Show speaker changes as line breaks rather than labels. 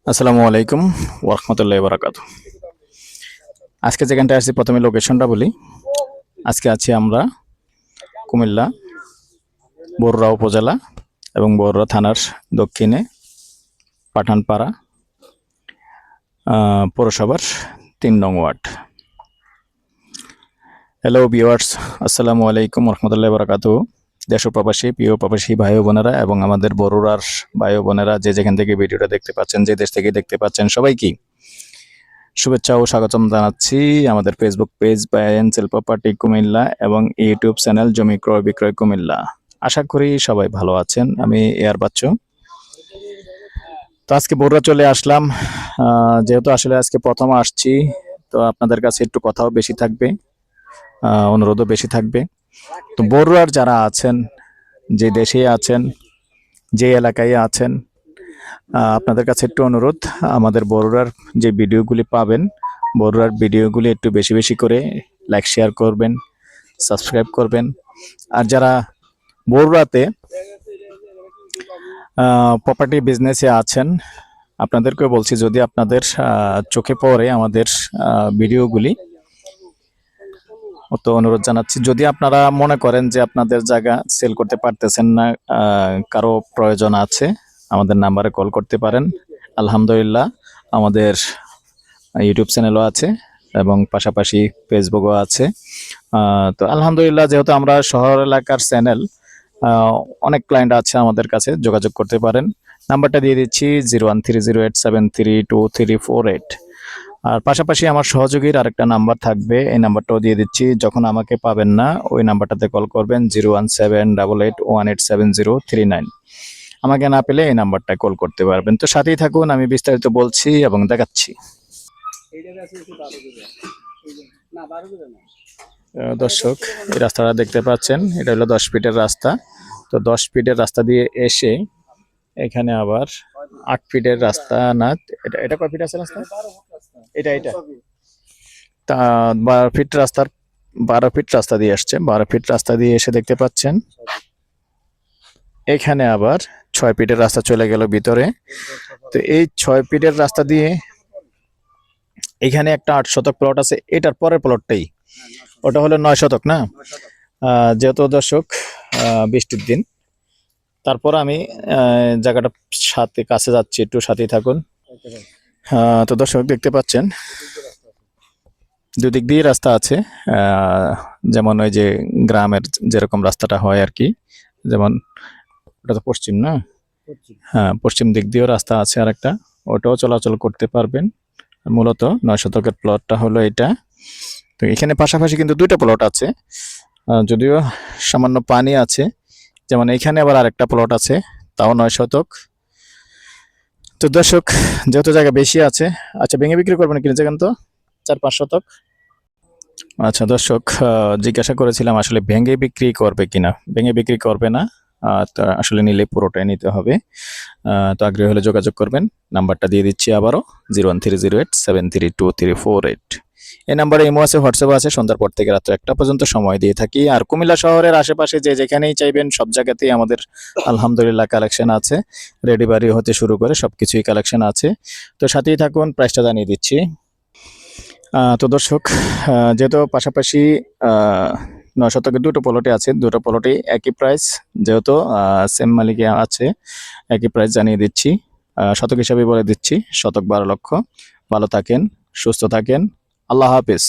আসসালামু আলাইকুম ওরহমতুল্লাহ বারাকাতু। আজকে যেখানটা আসছি প্রথমে লোকেশনটা বলি। আজকে আছি আমরা কুমিল্লা বরুড়া উপজেলা এবং বরুড়া থানার দক্ষিণে পাঠানপাড়া পৌরসভার ৩ নং ওয়ার্ড। হ্যালো ভিউয়ার্স, আসসালামু আলাইকুম ওরহমতুল্লাহ বারাকাতু। দেশ ও প্রবাসী প্রিয় প্রবাসী ভাই ও বোনেরা এবং আমাদের বরুড়ার ভাই ও বোনেরা যে যেখান থেকে ভিডিওটা দেখতে পাচ্ছেন, যে দেশ থেকে দেখতে পাচ্ছেন, সবাইকে শুভেচ্ছা ও স্বাগতম জানাচ্ছি আমাদের Facebook page by Ensel property Comilla এবং ইউটিউব চ্যানেল জমি ক্রয় বিক্রয় কুমিল্লা। আশা করি সবাই ভালো আছেন। আমি এয়ার বাচ্চু। তো আজকে বরুড়া চলে আসলাম, যেহেতু আসলে আজকে প্রথম আসছি, তো আপনাদের কাছে একটু কথাও বেশি থাকবে, অনুরোধও বেশি থাকবে। তো বরুড়ার যারা আছেন, যে দেশে আছেন, যে এলাকায় আছেন, আপনাদের কাছে একটু অনুরোধ, আমাদের বরুড়ার যে ভিডিওগুলি পাবেন, বরুড়ার ভিডিওগুলি একটু বেশি বেশি করে লাইক শেয়ার করবেন, সাবস্ক্রাইব করবেন। আর যারা বরুড়াতে প্রপার্টি বিজনেসে আছেন, আপনাদেরকে বলছি, যদি আপনাদের চোখে পড়ে আমাদের ভিডিওগুলি, তো অনুরোধ জানাচ্ছি, যদি আপনারা মনে করেন যে আপনাদের জায়গা সেল করতে পারতেছেন না, কারো প্রয়োজন আছে, আমাদের নাম্বারে কল করতে পারেন। আলহামদুলিল্লাহ আমাদের ইউটিউব চ্যানেলও আছে এবং পাশাপাশি ফেসবুকও আছে। তো আলহামদুলিল্লাহ, যেহেতু আমরা শহর এলাকার চ্যানেল, অনেক ক্লায়েন্ট আছে আমাদের কাছে, যোগাযোগ করতে পারেন। নাম্বারটা দিয়ে দিচ্ছি 013087323448। আর পাশাপাশি আমার সহযোগীর আরেকটা নাম্বার থাকবে, এই নাম্বারটাও দিয়ে দিচ্ছি। যখন আমাকে পাবেন না, ওই নাম্বারটাতে কল করবেন 01788187039। আমাকে না পেলে এই নাম্বারটায় কল করতে পারবেন। তো সাথেই থাকুন, আমি বিস্তারিত বলছি এবং দেখাচ্ছি। দর্শক, এই রাস্তাটা দেখতে পাচ্ছেন, এটা হলো 10 ফিটের রাস্তা। তো 10 ফিটের রাস্তা দিয়ে এসে এখানে আবার 8 ফিটের রাস্তা, না এটা এটা কয় ফিট আছে রাস্তা? এটা তা 12 ফিট রাস্তার 12 ফিট রাস্তা দিয়ে আসছে। 12 ফিট রাস্তা দিয়ে এসে দেখতে পাচ্ছেন এখানে আবার 6 ফিটের রাস্তা চলে গেল ভিতরে। তো এই 6 ফিটের রাস্তা দিয়ে এখানে একটা 8 শতক প্লট আছে, এটার পরের প্লটটাই, ওটা হলো 9 শতক, না? যেহেতু দর্শক বৃষ্টির দিন, তারপর আমি জায়গাটা সাথে কাছে যাচ্ছি, একটু সাথেই থাকুন। তো দর্শক দেখতে পাচ্ছেন দুদিক দিয়ে রাস্তা আছে, যেমন ওই যে গ্রামের যেরকম রাস্তাটা হয় আর কি, যেমন ওটা তো পশ্চিম, না? হ্যাঁ, পশ্চিম দিক দিয়েও রাস্তা আছে আর একটা, ওটাও চলাচল করতে পারবেন। মূলত 9 শতকের প্লটটা হলো এটা। তো এখানে পাশাপাশি কিন্তু 2টা প্লট আছে, যদিও সামান্য পানি আছে। যেমন এখানে আবার আরেকটা প্লট আছে, তাও 9 শতক। তো দর্শক, যেহেতু জায়গা বেশি আছে, আচ্ছা ভেঙে বিক্রি করবেন কিনে জায়গা তো 4-5 শতক। আচ্ছা দর্শক, জিজ্ঞাসা করেছিলাম আসলে ভেঙে বিক্রি করবে কিনা। ভেঙে বিক্রি করবে না, তো আসলে নিলে পুরোটাই নিতে হবে। তো আগ্রহী হলে যোগাযোগ করবেন। নাম্বারটা দিয়ে দিচ্ছি আবারও, 01308732348। এই নাম্বারে ইমো আছে, হোয়াটসঅ্যাপ আছে। সন্ধ্যার পর থেকে রাত্রে 1টা পর্যন্ত সময় দিয়ে থাকি। আর কুমিল্লা শহরের আশেপাশে যে যেখানেই চাইবেন সব জায়গাতেই আমাদের আলহামদুলিল্লাহ কালেকশন আছে। রেডি বাড়ি হতে শুরু করে সবকিছুই কালেকশন আছে। তো সাথেই থাকুন, প্রাইসটা জানিয়ে দিচ্ছি। তো দর্শক, যেহেতু পাশাপাশি 9 শতকের 2টো প্লটে আছে, 2টো প্লটেই একই প্রাইস, যেহেতু সেম মালিকে আছে, একই প্রাইস জানিয়ে দিচ্ছি। শতক হিসাবে বলে দিচ্ছি, শতক 12 লক্ষ। ভালো থাকেন, সুস্থ থাকেন, আল্লাহ হাফিজ।